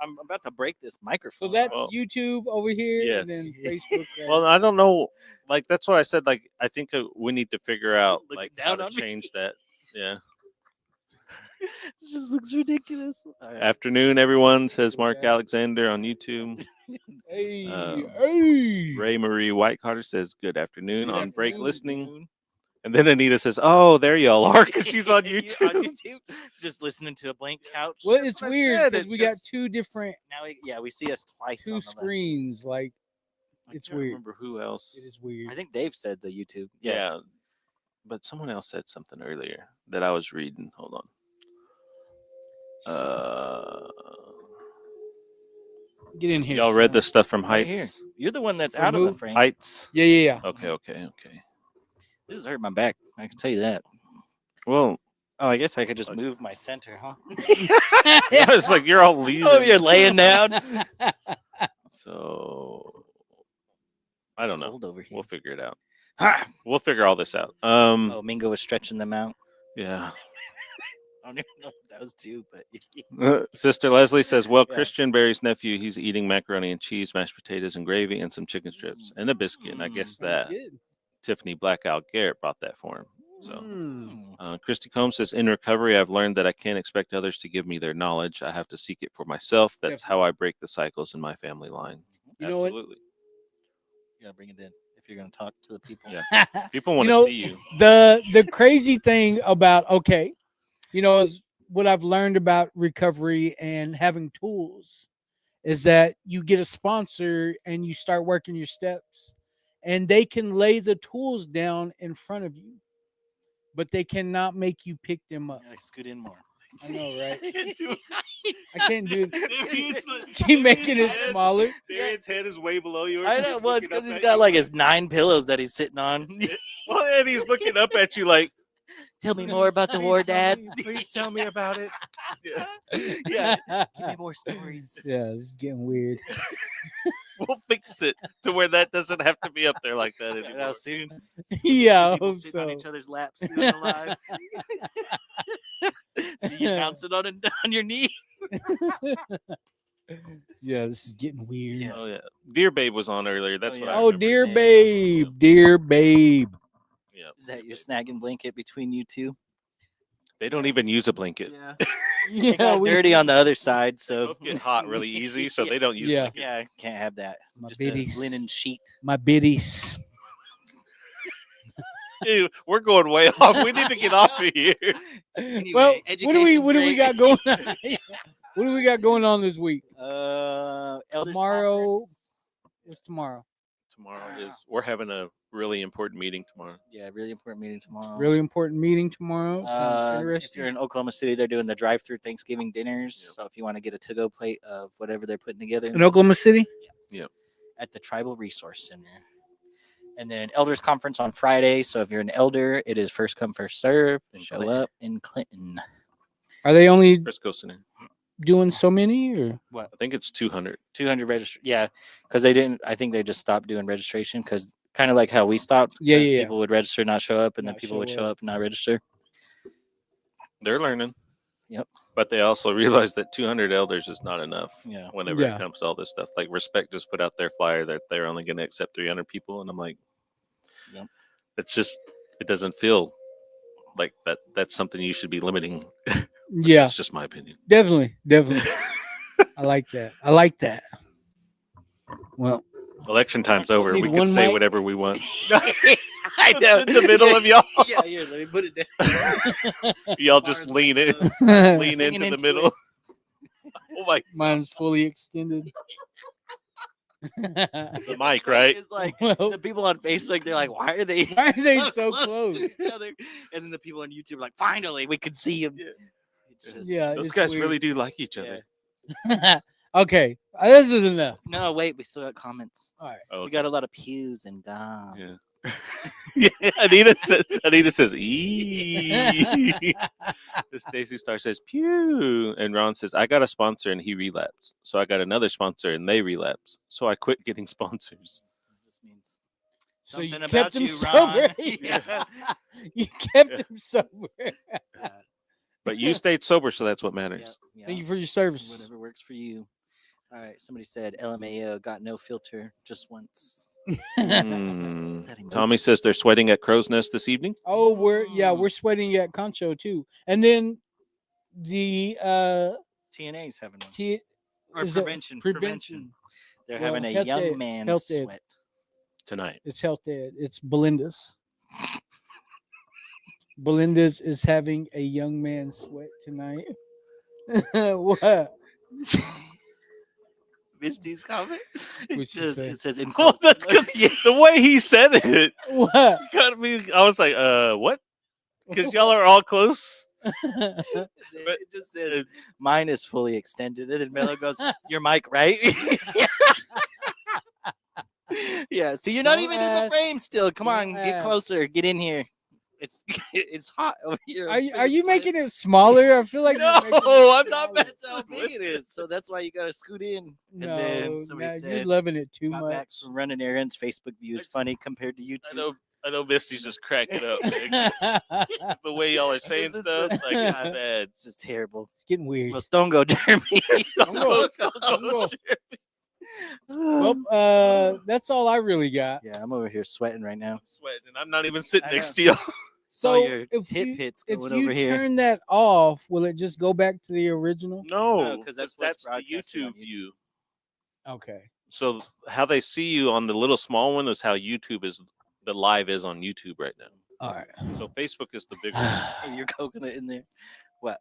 I'm about to break this microphone. So that's Well, YouTube over here, and then yes. Facebook. Well, I don't know. Like that's what I said. Like I think we need to figure out Looking like down how to on me. change that. Yeah. It just looks ridiculous. All right. Afternoon, everyone, says Mark Okay. Alexander on YouTube. Hey, Um, hey. Ray Marie White Carter says, good afternoon Good on break afternoon, listening. And then Anita says, oh, there y'all are because she's on YouTube. YouTube. Just listening to a blank couch. Well, it's what I weird said, because it we got just- two different, Now, we see us twice. on two the left. screens. Like I it's can't weird. remember who else. It is weird. I think Dave said the YouTube. Yeah. But someone else said something earlier that I was reading. Hold on. Get in here. Y'all read the son. stuff from Right here. Heights? You're the one that's From out of who? the frame. Heights? Yeah. Okay. This has hurt my back. I can tell you that. Well, Oh, I guess I could just Like- move my center, huh? yeah, it's like you're all leaving. Oh, you're laying down. So I don't know. Cold over here. We'll figure it out. Ha! We'll figure all this out. Oh, Mingo was stretching them out. Yeah. I don't even know if that was two, but Sister Leslie says, well, Yeah. Christian Barry's nephew, he's eating macaroni and cheese, mashed potatoes and gravy, and some chicken strips and a biscuit. And I guess that Good. Tiffany Blackout Garrett brought that for him. So Mm. Christy Combs says, in recovery, I've learned that I can't expect others to give me their knowledge. I have to seek it for myself. That's how I break the cycles in my family line. You know what? Absolutely. you gotta bring it in. If if you're gonna talk to the people. Yeah. People want to know, see you. the crazy thing about is what I've learned about recovery and having tools is that you get a sponsor and you start working your steps, and they can lay the tools down in front of you, but they cannot make you pick them up. Yeah, scoot in more. I know, right? I I can't do it. Keep making it smaller. Darian's head is way below yours. I He's know. Well, it's looking because up he's at got you like his 9 pillows that he's sitting on. Well, and he's looking up at you like, Tell me more about the war, Dad. please tell me about it. Yeah. Yeah, give me more stories. Yeah, this is getting weird. We'll fix it to where that doesn't have to be up there like that anymore. Now soon, Yeah, I people hope sitting on so. each other's laps doing it live. See you bouncing on your knee. Yeah, this is getting weird. Yeah. Oh yeah, Dear Babe was on earlier. That's Oh, what yeah. I Oh, remember. dear Yeah. babe, dear babe. Yeah, Is that your snagging blanket between you two? they don't even use a blanket. Yeah. Yeah, It got dirty on the other side, They so both get hot really easy, so they don't use Yeah. blankets. yeah, can't have that. My Just biddies. a linen sheet. my biddies. Ew, we're going way off. We need to get off of here. Anyway, Well, what education's do we great. got going on? What do we got going on this week? Elders Tomorrow- Conference. What's tomorrow? Tomorrow is we're having a really important meeting tomorrow. Yeah, really important meeting tomorrow. Really important meeting tomorrow. Sounds If interesting. you're in Oklahoma City, they're doing the drive-through Thanksgiving dinners. Yep. So if you want to get a to-go plate of whatever they're putting together In Oklahoma City? at the Tribal Resource Center. And then Elders Conference on Friday. So if you're an elder, it is first come, first serve. In Show Clinton. up in Clinton. Are they only Frisco Center. doing so many or I think it's 200. 200 register. Yeah, because they didn't. I think they just stopped doing registration because kind of like how we stopped. Yeah, 'cause yeah, yeah. People would register, not show up, and then Not people would show show up. up and not register. They're learning. Yep. But they also realize that 200 elders is not enough Yeah. whenever Yeah. it comes to all this stuff. Like Respect just put out their flyer that they're only going to accept 300 people, and I'm like, Yep. it's just it doesn't feel like that. That's something you should be limiting. yeah, It's just my opinion. definitely. I like that. Well, Election time's over. Need We one can say mic? whatever we want. I know. In the middle of y'all. Yeah, here, let me put it down. Y'all just lean in, lean Singing into the into middle. it. Oh my, mine's fully extended. the mic, right? It's like Well, the people on Facebook, they're like, why are they why are they so close? to each other? And then the people on YouTube are like, finally, we can see him. Yeah. It's just, Yeah, Those it's guys weird. really do like each Yeah. other. Okay, this is enough. No, wait, we still got comments. All right. Oh, We got a lot of pews and gobs. Yeah. Yeah, Anita says, "Eee." Stacy Star says, "Pew," and Ron says, "I got a sponsor and he relapsed, so I got another sponsor and they relapsed, so I quit getting sponsors." This means So you something kept about him you, sober. Ron. Yeah. You kept him sober. Yeah, But you stayed sober, so that's what matters. yeah, Thank you for your service. whatever works for you. All right, somebody said LMAO got no filter just once. Hmm. Is that emoji? Tommy says they're sweating at Crow's Nest this evening. Oh, we're sweating at Concho too, and then the TNA's having one. T Or is it prevention. They're Well, having a health young ed- man's health ed. sweat. Tonight. It's health ed. It's Belinda's. Belinda's is having a young man sweat tonight. What? Misty's comment. What'd she say? It says in Well, that's 'cause the way he said it What? got me. I was like, what? Because y'all are all close. it just says mine is fully extended. And then Mello goes, your mic, right? Yeah. See, you're not Don't even in the ask. frame still. Come Don't on, get ask. closer. Get in here. It's hot over here. Are you making it smaller? I feel like No, you're making it I'm not smaller. That's how big it is. So that's why you gotta scoot in. No, and then somebody you're said, loving it too got much. back from running errands. Facebook views It's- funny compared to YouTube. I know Misty's just cracking up. Man. It's the way y'all are saying This is stuff, the- like it's bad. It's just terrible. It's getting weird. Well, Stone go Jeremy. Don't go, don't go. Well, that's all I really got. Yeah, I'm over here sweating right now. Sweating, and I'm not even sitting I next know. to y'all. So your if tit you, pits if going you over here. turn that off, will it just go back to the original? No, 'cause that's what's that's the broadcasting on YouTube YouTube. view. Okay. So how they see you on the little small one is how YouTube is. The live is on YouTube right now. All right. So Facebook is the bigger one. Oh, your coconut in there. What?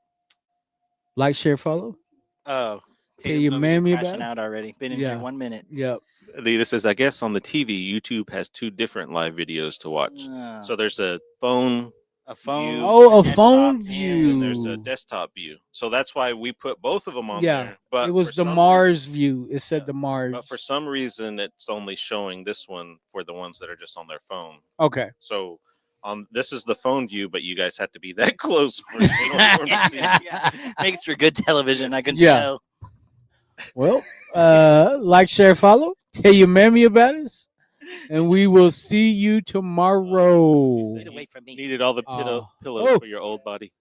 Like, share, follow. Oh, Tell your Tatum's mammy crashing about it. out already. Been in Yeah. here 1 minute. Yep. This is, I guess, on the TV. YouTube has 2 different live videos to watch. So there's a phone, a phone. view, Oh, a desktop, phone and view. and there's a desktop view. So that's why we put both of them on Yeah, there. But it was for the some Mars view. It said Yeah. the Mars. But for some reason, it's only showing this one for the ones that are just on their phone. Okay. So this is the phone view, but you guys have to be that close for to see. Yeah. Makes for good television. I can Yeah. tell. Well, like, share, follow. Tell your mammy about us, and we will see you tomorrow. Get away from me. Needed all the Oh. pillows Oh. for your old body.